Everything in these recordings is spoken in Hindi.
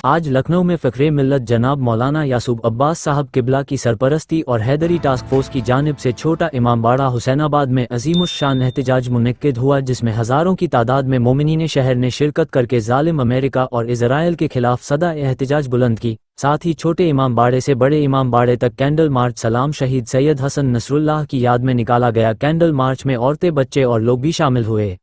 आज लखनऊ में फ़िक्रे मिल्लत जनाब मौलाना यासूब अब्बास साहब किबला की सरपरस्ती और हैदरी टास्क फोर्स की जानिब से छोटा इमामबाड़ा हुसैनाबाद में अजीमुश्शान एहतजाज मुनक्किद हुआ, जिसमें हज़ारों की तादाद में मोमिनीन शहर ने शिरकत करके ज़ालिम अमेरिका और इजराइल के खिलाफ सदा एहतजाज बुलंद की। साथ ही छोटे इमामबाड़े से बड़े इमामबाड़े तक कैंडल मार्च सलाम शहीद सैयद हसन नसरुल्लाह की याद में निकाला गया। कैंडल मार्च में औरतें, बच्चे और लोग भी शामिल हुए।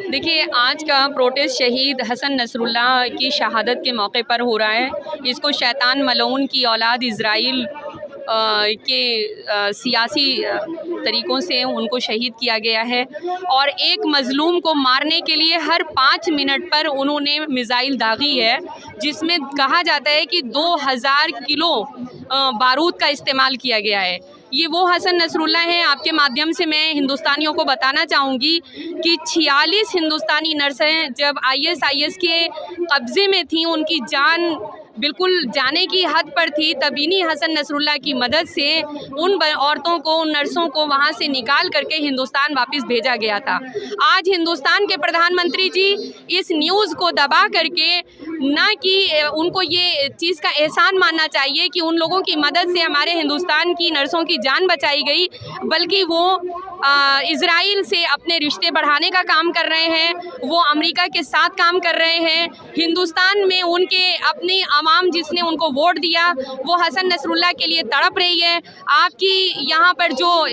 देखिए, आज का प्रोटेस्ट शहीद हसन नसरुल्लाह की शहादत के मौके पर हो रहा है। इसको शैतान मलऊन की औलाद इज़राइल के सियासी तरीक़ों से उनको शहीद किया गया है और एक मज़लूम को मारने के लिए हर 5 मिनट पर उन्होंने मिसाइल दागी है, जिसमें कहा जाता है कि 2000 किलो बारूद का इस्तेमाल किया गया है। ये वो हसन नसरुल्लाह हैं। आपके माध्यम से मैं हिंदुस्तानियों को बताना चाहूँगी कि 46 हिंदुस्तानी नर्सें जब ISIS के कब्ज़े में थीं, उनकी जान बिल्कुल जाने की हद पर थी, तब इन्हीं हसन नसरुल्लाह की मदद से उन औरतों को, उन नर्सों को वहाँ से निकाल करके हिंदुस्तान वापस भेजा गया था। आज हिंदुस्तान के प्रधानमंत्री जी इस न्यूज़ को दबा करके, ना कि उनको ये चीज़ का एहसान मानना चाहिए कि उन लोगों की मदद से हमारे हिंदुस्तान की नर्सों की जान बचाई गई, बल्कि वो इज़राइल से अपने रिश्ते बढ़ाने का काम कर रहे हैं, वो अमेरिका के साथ काम कर रहे हैं। हिंदुस्तान में उनके अपनी आवाम जिसने उनको वोट दिया, वो हसन नसरुल्लाह के लिए तड़प रही है। आपकी यहाँ पर जो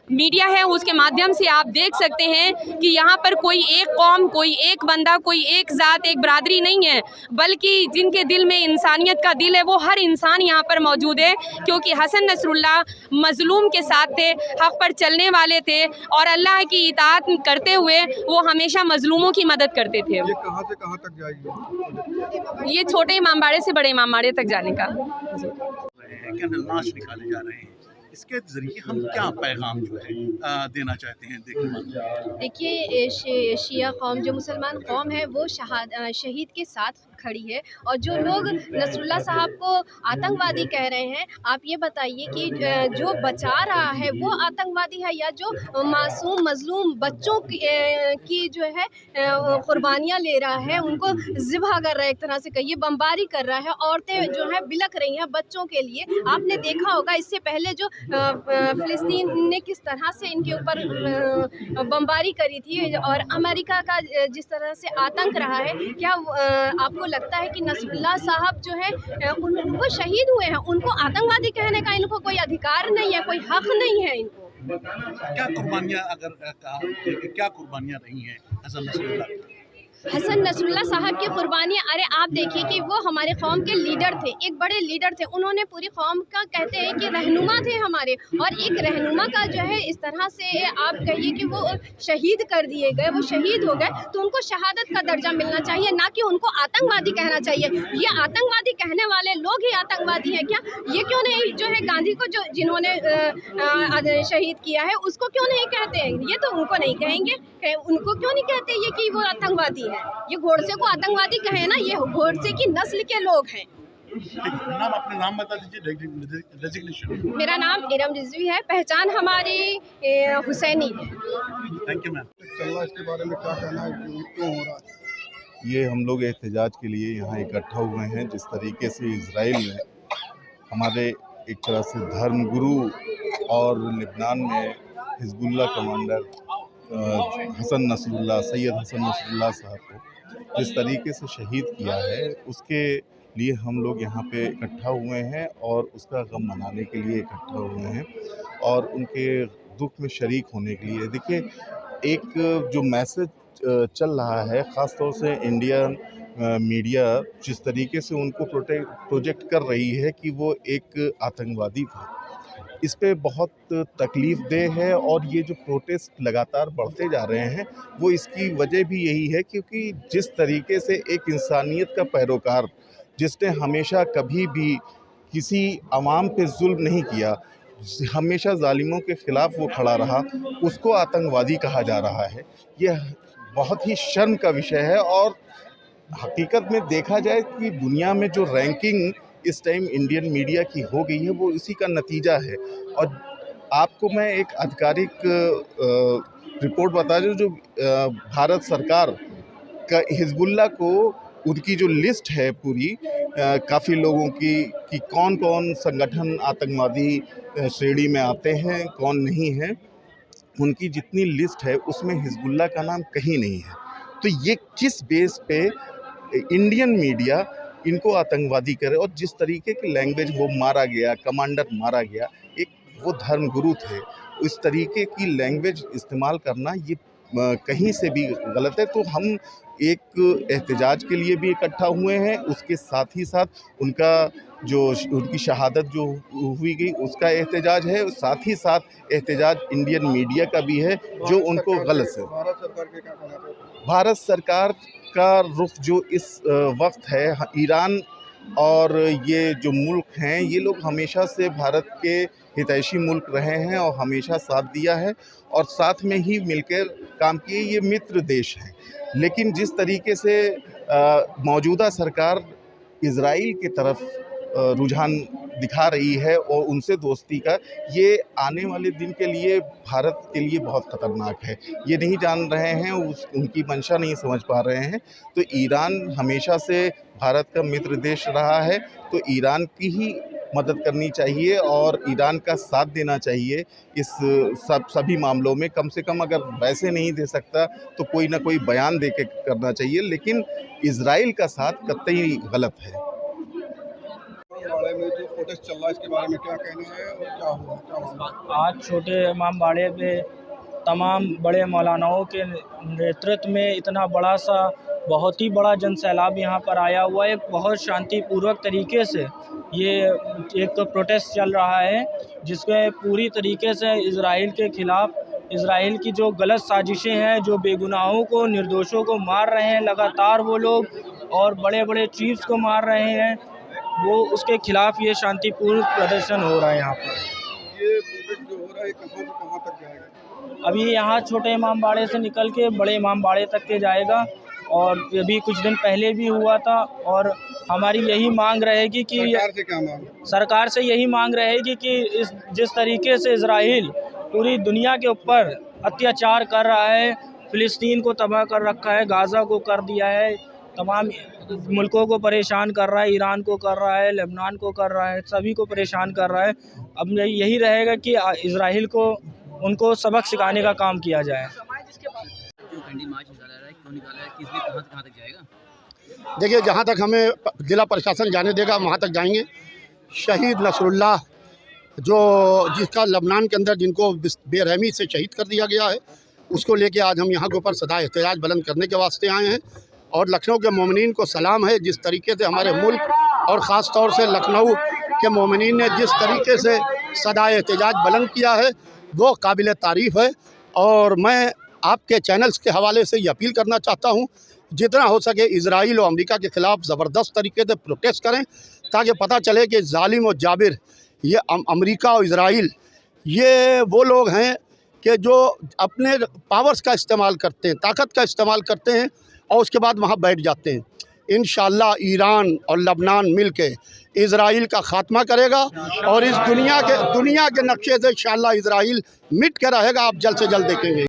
मीडिया है उसके माध्यम से आप देख सकते हैं कि यहाँ पर कोई एक कौम, कोई एक बंदा, कोई एक ज़ात, एक बरादरी नहीं है, बल्कि जिनके दिल में इंसानियत का दिल है वो हर इंसान यहाँ पर मौजूद है, क्योंकि हसन नसरुल्लाह मज़लूम के साथ थे, हक़ पर चलने वाले थे और अल्लाह की इताअत करते हुए वो हमेशा मज़लूमों की मदद करते थे। ये कहाँ से कहाँ तक जाएगी? ये छोटे इमामबाड़े से बड़े इमामबाड़े तक जाने का नाच निकाले जा रहे हैं, इसके ज़रिए हम क्या पैगाम जो है देना चाहते हैं देखिए, शिया कौम, जो मुसलमान कौम है, वो शहीद के साथ खड़ी है और जो लोग नसरुल्लाह साहब को आतंकवादी कह रहे हैं, आप ये बताइए कि जो बचा रहा है वो आतंकवादी है या जो मासूम मजलूम बच्चों की जो है कुर्बानियाँ ले रहा है, उनको ज़िबह कर रहा है, एक तरह से कहिए बमबारी कर रहा है। औरतें जो है बिलख रही हैं बच्चों के लिए। आपने देखा होगा इससे पहले जो फ़िलिस्तीन ने किस तरह से इनके ऊपर बमबारी करी थी और अमेरिका का जिस तरह से आतंक रहा है, क्या आपको लगता है कि नसरुल्लाह साहब जो है वो शहीद हुए हैं, उनको आतंकवादी कहने का इनको कोई अधिकार नहीं है, कोई हक नहीं है इनको? क्या कुर्बानियाँ, अगर क्या कुर्बानियाँ रही हैं हसन नसरुल्लाह साहब की कुर्बानियाँ? अरे आप देखिए कि वो हमारे कौम के लीडर थे, एक बड़े लीडर थे। उन्होंने पूरी कौम का, कहते हैं कि रहनुमा थे हमारे, और एक रहनुमा का जो है इस तरह से आप कहिए कि वो शहीद कर दिए गए, वो शहीद हो गए, तो उनको शहादत का दर्जा मिलना चाहिए, ना कि उनको आतंकवादी कहना चाहिए। ये आतंकवादी कहने वाले लोग ही आतंकवादी हैं क्या? ये क्यों नहीं जो है गांधी को जो जिन्होंने शहीद किया है उसको क्यों नहीं कहते हैं? ये तो उनको नहीं कहेंगे, उनको क्यों नहीं कहते ये कि वो आतंकवादी है? ये गोडसे को आतंकवादी कहे ना, ये गोडसे की नस्ल के लोग हैं। नाम, अपने नाम बता दीजिए, डेजिग्नेशन। मेरा नाम इरम रिजवी है, पहचान हमारी हुसैनी है। Thank you ma'am. इसके बारे में क्या कहना है, क्यों हो रहा है? ये हम लोग एहतजाज के लिए यहाँ इकट्ठा हुए हैं। जिस तरीके से इजराइल में हमारे एक तरह से धर्मगुरु और लिबनान में Hezbollah commander Hassan Nasrallah, Sayyed Hassan Nasrallah साहब को जिस तरीके से शहीद किया है, उसके लिए हम लोग यहाँ पे इकट्ठा हुए हैं और उसका गम मनाने के लिए इकट्ठा हुए हैं और उनके दुख में शरीक होने के लिए। देखिए, एक जो मैसेज चल रहा है ख़ास तौर से इंडियन मीडिया जिस तरीके से उनको प्रोजेक्ट कर रही है कि वो एक आतंकवादी था, इस पे बहुत तकलीफ़देह है। और ये जो प्रोटेस्ट लगातार बढ़ते जा रहे हैं वो इसकी वजह भी यही है, क्योंकि जिस तरीके से एक इंसानियत का पैरोकार जिसने हमेशा कभी भी किसी आवाम पे जुल्म नहीं किया, हमेशा जालिमों के ख़िलाफ़ वो खड़ा रहा, उसको आतंकवादी कहा जा रहा है। यह बहुत ही शर्म का विषय है। और हकीकत में देखा जाए कि दुनिया में जो रैंकिंग इस टाइम इंडियन मीडिया की हो गई है वो इसी का नतीजा है। और आपको मैं एक आधिकारिक रिपोर्ट बता दूं, जो भारत सरकार का हिजबुल्लाह को उनकी जो लिस्ट है पूरी काफ़ी लोगों की कि कौन कौन संगठन आतंकवादी श्रेणी में आते हैं, कौन नहीं है, उनकी जितनी लिस्ट है उसमें हिजबुल्लाह का नाम कहीं नहीं है। तो ये किस बेस पे इंडियन मीडिया इनको आतंकवादी करे? और जिस तरीके की लैंग्वेज वो मारा गया, कमांडर मारा गया, एक वो धर्मगुरु थे, इस तरीके की लैंग्वेज इस्तेमाल करना ये कहीं से भी गलत है। तो हम एक एहतजाज के लिए भी इकट्ठा हुए हैं, उसके साथ ही साथ उनकी शहादत जो हुई गई उसका एहतजाज है, साथ ही साथ एहतजाज इंडियन मीडिया का भी है जो उनको गलत है। भारत सरकार के क्या कहना है? भारत सरकार का रुख जो इस वक्त है, ईरान और ये जो मुल्क हैं, ये लोग हमेशा से भारत के हितैषी मुल्क रहे हैं और हमेशा साथ दिया है और साथ में ही मिलकर काम किए, ये मित्र देश हैं। लेकिन जिस तरीके से मौजूदा सरकार इज़राइल की तरफ रुझान दिखा रही है और उनसे दोस्ती का, ये आने वाले दिन के लिए भारत के लिए बहुत ख़तरनाक है। ये नहीं जान रहे हैं, उनकी मंशा नहीं समझ पा रहे हैं। तो ईरान हमेशा से भारत का मित्र देश रहा है, तो ईरान की ही मदद करनी चाहिए और ईरान का साथ देना चाहिए इस सभी मामलों में। कम से कम अगर वैसे नहीं दे सकता तो कोई ना कोई बयान दे के करना चाहिए, लेकिन इज़राइल का साथ कतई गलत है। बाड़े में जो प्रोटेस्ट चल रहा है इसके बारे में क्या कहना है और क्या हुआ? आज छोटे इमाम बाड़े पे तमाम बड़े मौलानाओं के नेतृत्व में इतना बड़ा सा बहुत ही बड़ा जनसैलाब यहाँ पर आया हुआ है। बहुत शांतिपूर्वक तरीके से ये एक प्रोटेस्ट चल रहा है जिसमें पूरी तरीके से इज़राइल के ख़िलाफ़, इज़राइल की जो गलत साजिशें हैं, जो बेगुनाहों को, निर्दोषों को मार रहे हैं लगातार वो लोग, और बड़े बड़े चीफ्स को मार रहे हैं, वो उसके खिलाफ़ ये शांतिपूर्ण प्रदर्शन हो रहा है यहाँ पर। ये प्रोटेस्ट जो हो रहा है कहाँ से कहाँ तक जाएगा? अभी यहाँ छोटे इमाम बाड़े से निकल के बड़े इमाम बाड़े तक के जाएगा, और अभी कुछ दिन पहले भी हुआ था। और हमारी यही मांग रहेगी कि सरकार से क्या मांग? सरकार से यही मांग रहेगी कि जिस तरीके से इज़राइल पूरी दुनिया के ऊपर अत्याचार कर रहा है, फ़िलिस्तीन को तबाह कर रखा है, गाज़ा को कर दिया है, तमाम मुल्कों को परेशान कर रहा है, ईरान को कर रहा है, लेबनान को कर रहा है, सभी को परेशान कर रहा है। अब यही रहेगा कि इज़राइल को उनको सबक सिखाने का काम किया जाए। देखिए, जहाँ तक हमें ज़िला प्रशासन जाने देगा वहाँ तक जाएंगे। शहीद नसरुल्लाह जिसका लेबनान के अंदर जिनको बेरहमी से शहीद कर दिया गया है, उसको लेके आज हम यहाँ के ऊपर सदा एहतजाज बुलंद करने के वास्ते आए हैं। और लखनऊ के मोमिनीन को सलाम है, जिस तरीके से हमारे मुल्क और ख़ास तौर से लखनऊ के मोमिनीन ने जिस तरीके से सदा एहतजाज बुलंद किया है वो काबिल तारीफ़ है। और मैं आपके चैनल्स के हवाले से ये अपील करना चाहता हूँ, जितना हो सके इज़राइल और अमेरिका के ख़िलाफ़ ज़बरदस्त तरीके से प्रोटेस्ट करें, ताकि पता चले कि जालिम और जाबिर ये अमेरिका और इज़राइल ये वो लोग हैं कि जो अपने पावर्स का इस्तेमाल करते हैं, ताकत का इस्तेमाल करते हैं और उसके बाद वहाँ बैठ जाते हैं। इंशाअल्लाह ईरान और लेबनान मिल के इज़राइल का ख़ात्मा करेगा और इस दुनिया के नक्शे से इंशाअल्लाह इज़राइल मिट के रहेगा। आप जल्द से जल्द देखेंगे।